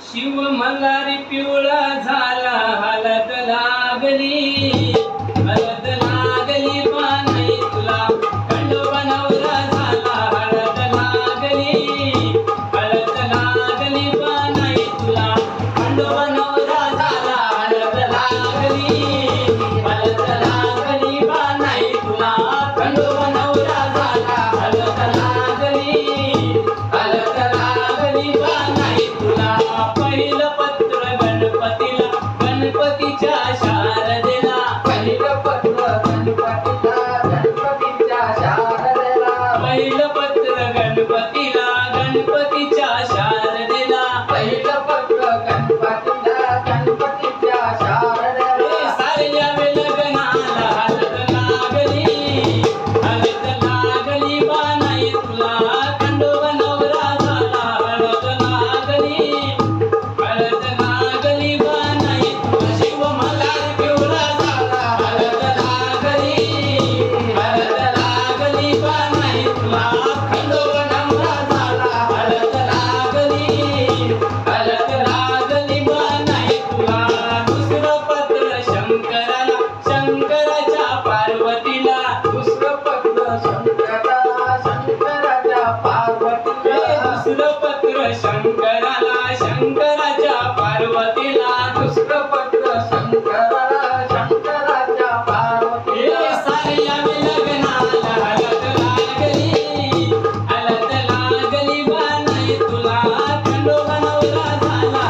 शिव मल्हारी पिवळा झाला हलद लागली हलद लागली पानाई तुला खंडोबा नवरा झाला हलद लागली हलद लागली पानाई तुला खंडोबा नवरा झाला हलद लागली हलद लागली पानाई तुला खंडोबा नवरा झाला हलद लागली हलद लागली पानाई तुला पहिलं पत्र गणपतीला गणपतीच्या शारदेला पहिलं पत्र गणपतीच्या शारदेला पहिलं पत्र गणपतीला गणपतीच्या शारदेला पहिलं पत्र गणपतीच्या शारदेला साऱ्या लग्नाला हलद लागली बानाई तुला खंडोबा नवरा झाला हलद लागली बानाई तुला शिव मल्हारी पिवळा झाला हलद लागली बानाई तुला खंडोबा नवरा झाला हलद लागली बानाई तुला दुसरं पत्र शंकराला शंकराच्या पार्वतीला दुसरं पत्र शंकराच्या पार्वतीला दुसरं पत्र शंकराला शंकराच्या पार्वतीला दुसरं पत्र शंकराच्या पार्वतीला साऱ्या लग्नाला हलद लागली बानाई तुला खंडोबा नवरा झाला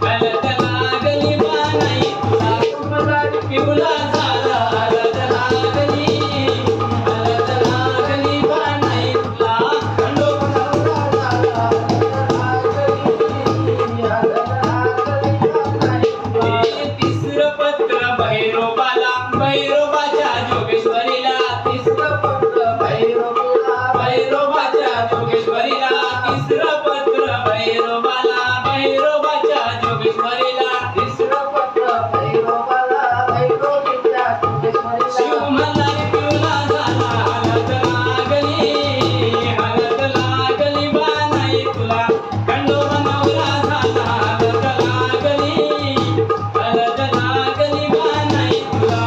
हलद लागली बानाई तुला मल्हारी पिवळा झाला हलद लागली बानाई तुला खंडोबा नवरा झाला तिसरं पत्र भैरोबाच्या जोगेश्वरीला तिसरं पत्र भैरोबाच्या जोगेश्वरीला तिसरं पत्र भैरोबाच्या जोगेश्वरीला तिसरं पत्र भैरवीच्या शिव जोगेश्वरीला मल्हारी पिवळा झाला हलद लागली बानाई तुला खंडोबा नवरा झाला हलद लागली बानाई तुला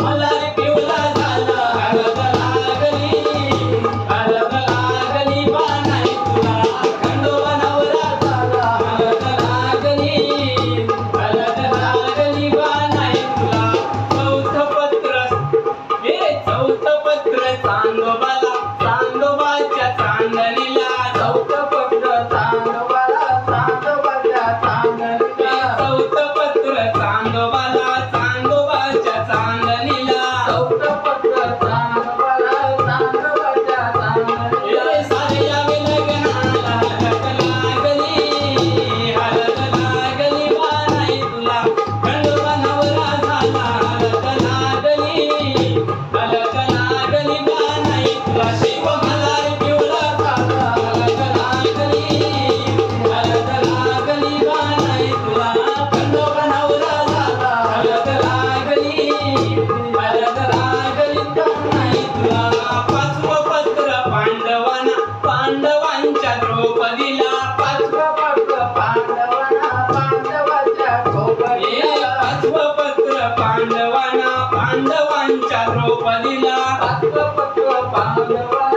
मल्हारी पिवळा झाला हलद लागली बानाई तुला खंडोबा नवरा झाला हलद लागली बानाई तुला चौथं पत्र चांदोबाच्या चांदणीला चौथं पत्र चांदोबाच्या चांदणीला चौथं पत्र चांदोबाच्या चांदणीला चौथं पत्र चांदोबाच्या चांदणीला साऱ्या लग्नाला हलद लागली बानाई तुला खंडोबा नवरा झाला हलद लागली बानाई तुला शिव मल्हारी पिवळा झाला हलद लागली बानाई तुला खंडोबा नवरा झाला हलद लागली बानाई तुला पाचवं पत्र पांडवांच्या द्रौपदीला पाचवं पत्र पांडवाच्या द्रौपदीला पाचवं पत्र पांडवांच्या द्रौपदीला पाचवं पत्र पांडवांच्या